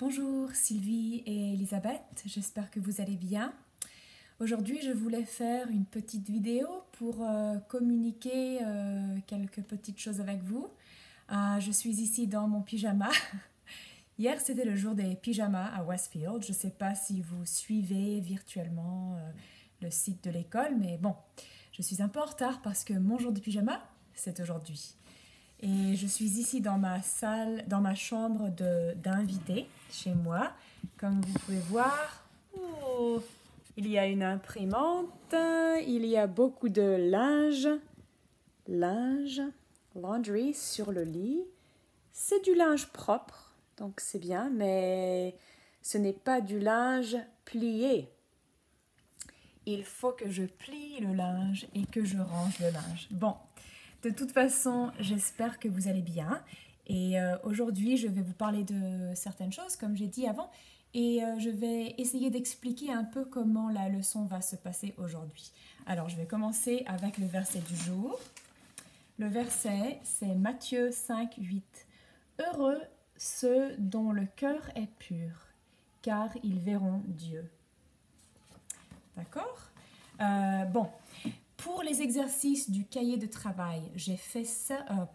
Bonjour Sylvie et Elisabeth, j'espère que vous allez bien. Aujourd'hui, je voulais faire une petite vidéo pour communiquer quelques petites choses avec vous. Je suis ici dans mon pyjama. Hier, c'était le jour des pyjamas à Westfield. Je ne sais pas si vous suivez virtuellement le site de l'école, mais bon, je suis un peu en retard parce que mon jour de pyjama, c'est aujourd'hui. Et je suis ici dans ma salle, dans ma chambre d'invité chez moi. Comme vous pouvez voir, oh, il y a une imprimante, il y a beaucoup de laundry sur le lit. C'est du linge propre, donc c'est bien, mais ce n'est pas du linge plié. Il faut que je plie le linge et que je range le linge. Bon, de toute façon, j'espère que vous allez bien. Et aujourd'hui, je vais vous parler de certaines choses, comme j'ai dit avant. Et je vais essayer d'expliquer un peu comment la leçon va se passer aujourd'hui. Alors, je vais commencer avec le verset du jour. Le verset, c'est Matthieu 5, 8. Heureux ceux dont le cœur est pur, car ils verront Dieu. D'accord? Bon, pour les exercices du cahier de travail, j'ai fait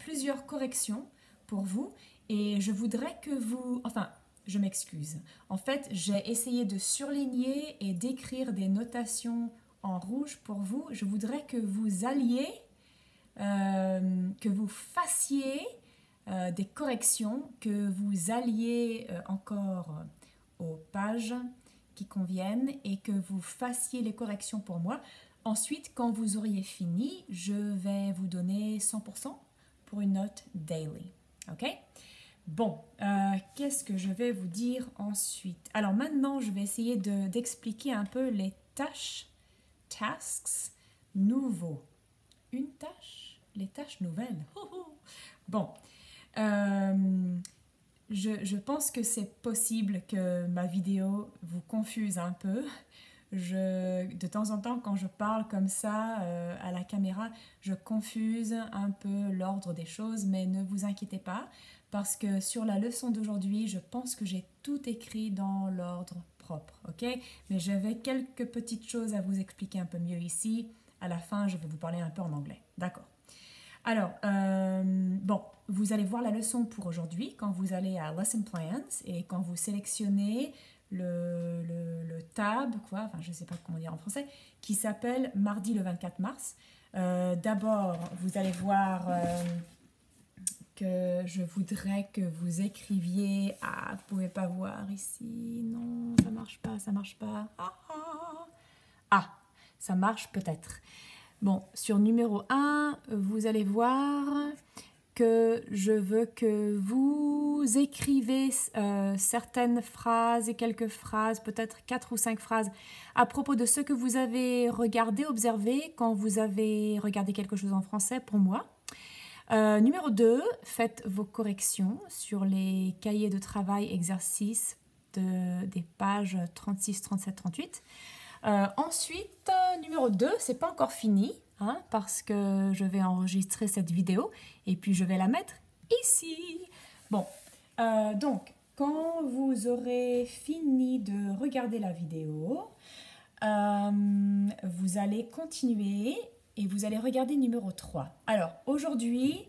plusieurs corrections pour vous et je voudrais que vous... Enfin, je m'excuse. En fait, j'ai essayé de surligner et d'écrire des notations en rouge pour vous. Je voudrais que vous alliez, que vous fassiez des corrections, que vous alliez encore aux pages qui conviennent et que vous fassiez les corrections pour moi. Ensuite, quand vous auriez fini, je vais vous donner 100% pour une note daily. OK? Bon, qu'est-ce que je vais vous dire ensuite? Alors maintenant, je vais essayer d'expliquer un peu les tasks nouveaux. Une tâche? Les tâches nouvelles. Bon, je pense que c'est possible que ma vidéo vous confuse un peu. De temps en temps, quand je parle comme ça à la caméra, je confuse un peu l'ordre des choses, mais ne vous inquiétez pas, parce que sur la leçon d'aujourd'hui, je pense que j'ai tout écrit dans l'ordre propre, ok? Mais j'avais quelques petites choses à vous expliquer un peu mieux ici. À la fin, je vais vous parler un peu en anglais, d'accord? Alors, bon, vous allez voir la leçon pour aujourd'hui quand vous allez à Lesson Plans et quand vous sélectionnez le tab, quoi, enfin je ne sais pas comment dire en français, qui s'appelle Mardi le 24 mars. D'abord, vous allez voir que je voudrais que vous écriviez... Ah, vous ne pouvez pas voir ici. Non, ça marche pas, ça marche pas. Ah, ça marche peut-être. Bon, sur numéro 1, vous allez voir que je veux que vous écrivez certaines phrases et quelques phrases, peut-être 4 ou 5 phrases, à propos de ce que vous avez regardé, observé quand vous avez regardé quelque chose en français pour moi. Numéro 2, faites vos corrections sur les cahiers de travail exercices des pages 36, 37, 38. Ensuite, numéro 2, c'est pas encore fini, hein, parce que je vais enregistrer cette vidéo et puis je vais la mettre ici. Bon, donc, quand vous aurez fini de regarder la vidéo, vous allez continuer et vous allez regarder numéro 3. Alors, aujourd'hui,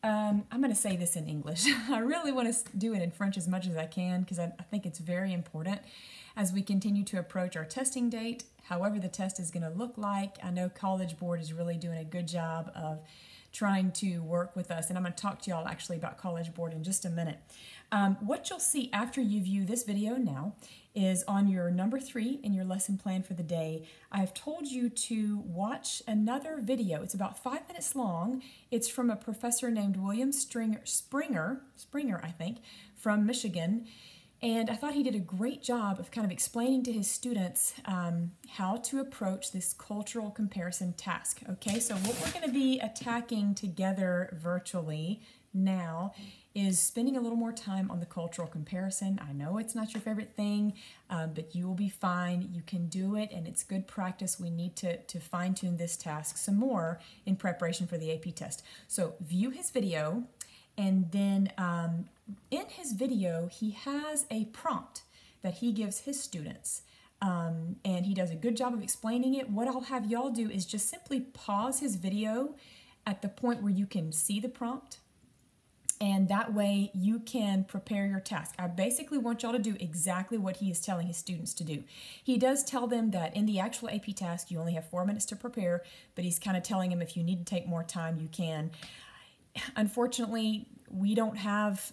I'm going to say this in English. I really want to do it in French as much as I can because I think it's very important as we continue to approach our testing date, however the test is going to look like. I know College Board is really doing a good job of trying to work with us, and I'm going to talk to y'all actually about College Board in just a minute. What you'll see after you view this video now is on your number 3 in your lesson plan for the day, I've told you to watch another video. It's about 5 minutes long. It's from a professor named William Springer, I think, from Michigan. And I thought he did a great job of kind of explaining to his students how to approach this cultural comparison task. Okay, so what we're going to be attacking together virtually now is spending a little more time on the cultural comparison. I know it's not your favorite thing, but you will be fine. You can do it, and it's good practice. We need to fine-tune this task some more in preparation for the AP test. So view his video, And then in his video, he has a prompt that he gives his students. And he does a good job of explaining it. What I'll have y'all do is just simply pause his video at the point where you can see the prompt. And that way you can prepare your task. I basically want y'all to do exactly what he is telling his students to do. He does tell them that in the actual AP task, you only have 4 minutes to prepare, but he's kind of telling them if you need to take more time, you can. Unfortunately, we don't have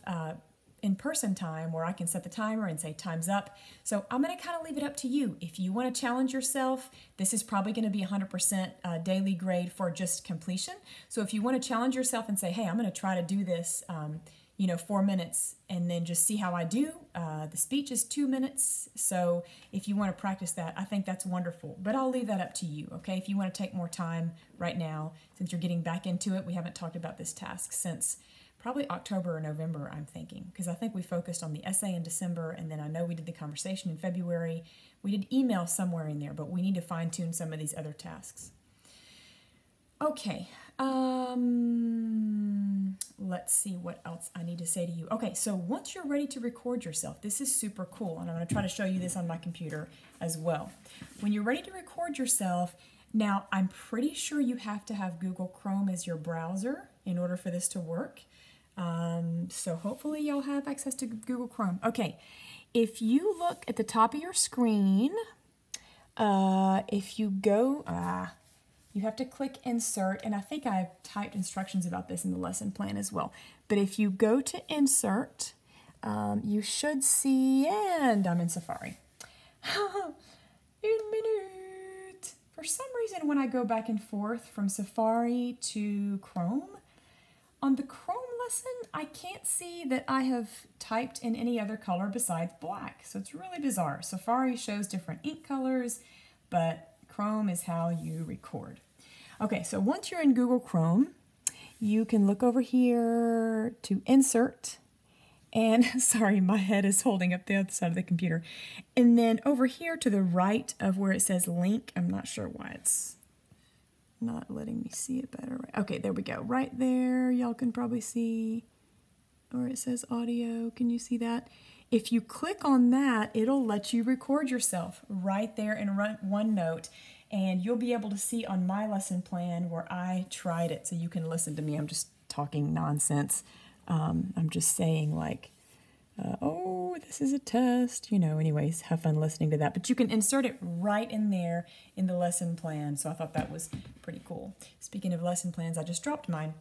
in-person time where I can set the timer and say time's up. So I'm going to kind of leave it up to you. If you want to challenge yourself, this is probably going to be 100% daily grade for just completion. So if you want to challenge yourself and say, hey, I'm going to try to do this, 4 minutes and then just see how I do. The speech is 2 minutes. So if you want to practice that, I think that's wonderful. But I'll leave that up to you, okay? If you want to take more time right now, since you're getting back into it, we haven't talked about this task since probably October or November, I'm thinking, because I think we focused on the essay in December, and then I know we did the conversation in February. We did email somewhere in there, but we need to fine-tune some of these other tasks. Okay, let's see what else I need to say to you. Okay, so once you're ready to record yourself, this is super cool, and I'm going to try to show you this on my computer as well. When you're ready to record yourself, now I'm pretty sure you have to have Google Chrome as your browser in order for this to work. So hopefully you'll have access to Google Chrome. Okay, if you look at the top of your screen, if you go, you have to click Insert, and I think I've typed instructions about this in the lesson plan as well. But if you go to Insert, you should see, and I'm in Safari. Une minute. For some reason, when I go back and forth from Safari to Chrome, on the Chrome lesson, I can't see that I have typed in any other color besides black. So it's really bizarre. Safari shows different ink colors, but Chrome is how you record. Okay, so once you're in Google Chrome, you can look over here to Insert. And sorry, my head is holding up the other side of the computer. And then over here to the right of where it says link, I'm not sure why it's not letting me see it better. Okay, there we go. Right there, y'all can probably see where it says audio. Can you see that? If you click on that, it'll let you record yourself right there in OneNote, and you'll be able to see on my lesson plan where I tried it, so you can listen to me. I'm just talking nonsense. I'm just saying like, oh, this is a test, anyways, have fun listening to that. But you can insert it right in there in the lesson plan. So I thought that was pretty cool. Speaking of lesson plans, I just dropped mine.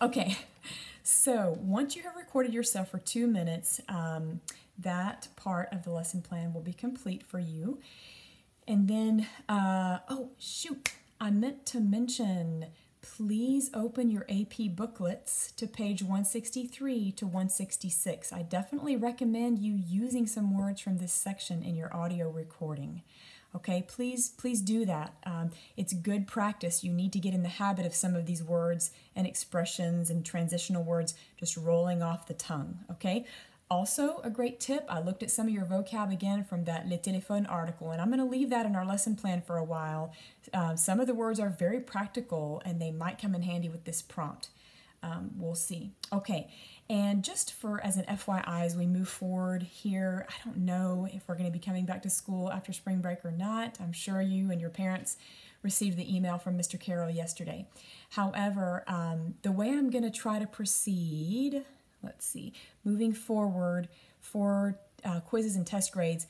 Okay, so once you have recorded yourself for 2 minutes, that part of the lesson plan will be complete for you. And then, oh, shoot, I meant to mention, please open your AP booklets to page 163 to 166. I definitely recommend you using some words from this section in your audio recording. Okay, please do that. It's good practice. You need to get in the habit of some of these words and expressions and transitional words just rolling off the tongue, okay? Also, a great tip, I looked at some of your vocab again from that Le Téléphone article, and I'm going to leave that in our lesson plan for a while. Some of the words are very practical, and they might come in handy with this prompt. We'll see. Okay, and just as an FYI, as we move forward here, I don't know if we're going to be coming back to school after spring break or not. I'm sure you and your parents received the email from Mr. Carroll yesterday. However, the way I'm going to try to proceed, let's see, moving forward for quizzes and test grades,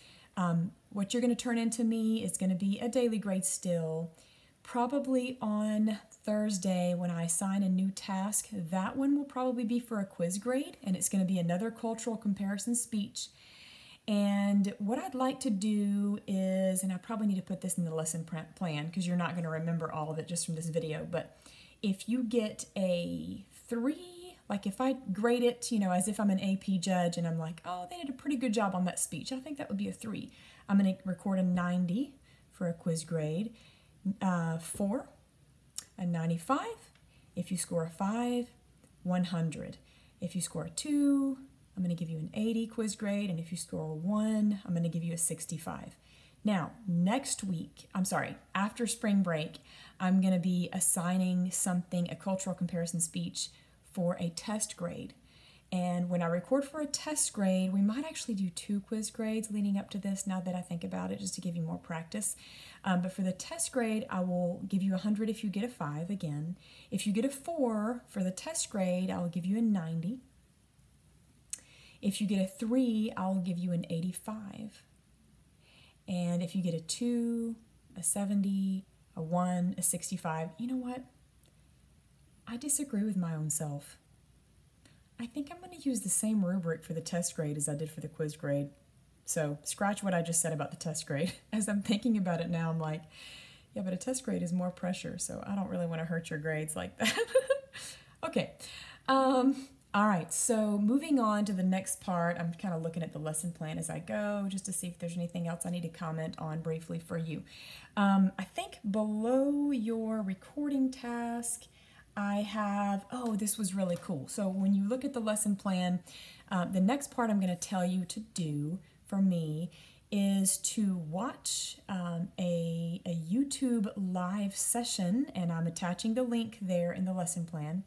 what you're going to turn into me is going to be a daily grade still. Probably on Thursday when I assign a new task, that one will probably be for a quiz grade, and it's going to be another cultural comparison speech. And what I'd like to do is, and I probably need to put this in the lesson plan because you're not going to remember all of it just from this video, but if you get a 3, like if I grade it, as if I'm an AP judge and I'm like, oh, they did a pretty good job on that speech, I think that would be a 3. I'm going to record a 90 for a quiz grade, 4, a 95. If you score a 5, 100. If you score a 2, I'm going to give you an 80 quiz grade, and if you score a 1, I'm going to give you a 65. Now, after spring break, I'm going to be assigning something, a cultural comparison speech for a test grade. And when I record for a test grade, we might actually do 2 quiz grades leading up to this now that I think about it, just to give you more practice. But for the test grade, I will give you 100 if you get a 5 again. If you get a 4 for the test grade, I will give you a 90. If you get a 3, I'll give you an 85. And if you get a 2, a 70, a 1, a 65, you know what? I disagree with my own self. I think I'm going to use the same rubric for the test grade as I did for the quiz grade. So scratch what I just said about the test grade. As I'm thinking about it now, I'm like, yeah, but a test grade is more pressure, so I don't really want to hurt your grades like that. Okay. All right, so moving on to the next part, I'm kind of looking at the lesson plan as I go just to see if there's anything else I need to comment on briefly for you. I think below your recording task, I have, oh, this was really cool. So when you look at the lesson plan, the next part I'm going to tell you to do for me is to watch a YouTube live session, and I'm attaching the link there in the lesson plan.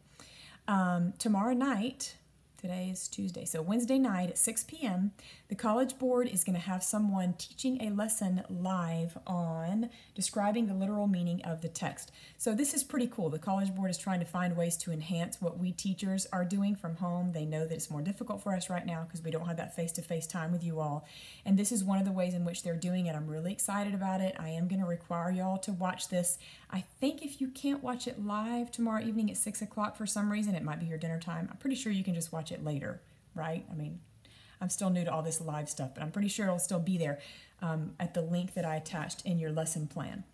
Tomorrow night, today is Tuesday, so Wednesday night at 6 p.m., the College Board is going to have someone teaching a lesson live on describing the literal meaning of the text. So this is pretty cool. The College Board is trying to find ways to enhance what we teachers are doing from home. They know that it's more difficult for us right now because we don't have that face-to-face time with you all. And this is one of the ways in which they're doing it. I'm really excited about it. I am going to require y'all to watch this. I think if you can't watch it live tomorrow evening at 6 o'clock for some reason, it might be your dinner time. I'm pretty sure you can just watch it later, right? I mean, I'm still new to all this live stuff, but I'm pretty sure it'll still be there at the link that I attached in your lesson plan.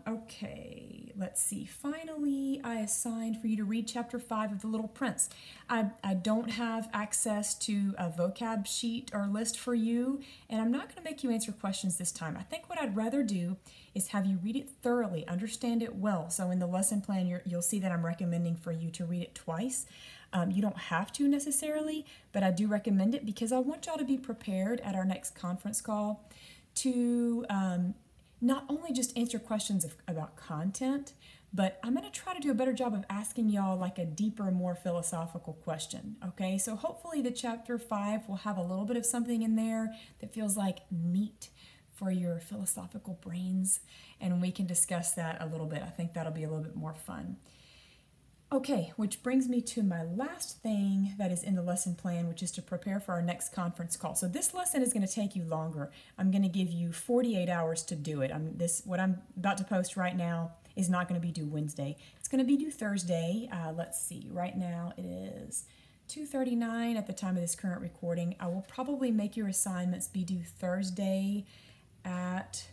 Okay, let's see. Finally, I assigned for you to read chapter 5 of The Little Prince. I don't have access to a vocab sheet or list for you, and I'm not going to make you answer questions this time. I think what I'd rather do is have you read it thoroughly, understand it well. So in the lesson plan, you'll see that I'm recommending for you to read it twice. You don't have to necessarily, but I do recommend it because I want y'all to be prepared at our next conference call to not only just answer questions about content, but I'm going to try to do a better job of asking y'all like a deeper, more philosophical question, okay? So hopefully the chapter 5 will have a little bit of something in there that feels like meat for your philosophical brains, and we can discuss that a little bit. I think that'll be a little bit more fun. Okay, which brings me to my last thing that is in the lesson plan, which is to prepare for our next conference call. So this lesson is going to take you longer. I'm going to give you 48 hours to do it. What I'm about to post right now is not going to be due Wednesday. It's going to be due Thursday. Let's see, right now it is 2:39 at the time of this current recording. I will probably make your assignments be due Thursday at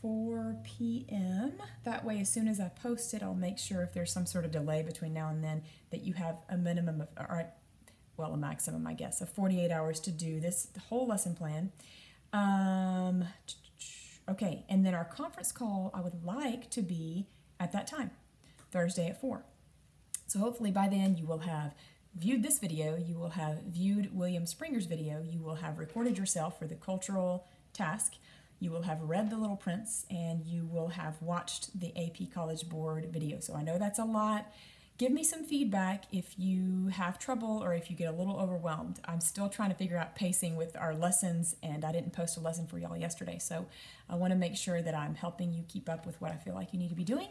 4 p.m. That way, as soon as I post it, I'll make sure if there's some sort of delay between now and then that you have a minimum of, a maximum, I guess, of 48 hours to do the whole lesson plan. Okay, and then our conference call, I would like to be at that time, Thursday at 4. So hopefully by then you will have viewed this video, you will have viewed William Springer's video, you will have recorded yourself for the cultural task, you will have read The Little Prince, and you will have watched the AP College Board video. So I know that's a lot. Give me some feedback if you have trouble or if you get a little overwhelmed. I'm still trying to figure out pacing with our lessons, and I didn't post a lesson for y'all yesterday, so I want to make sure that I'm helping you keep up with what I feel like you need to be doing.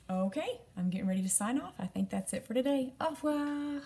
Okay, I'm getting ready to sign off. I think that's it for today. Au revoir.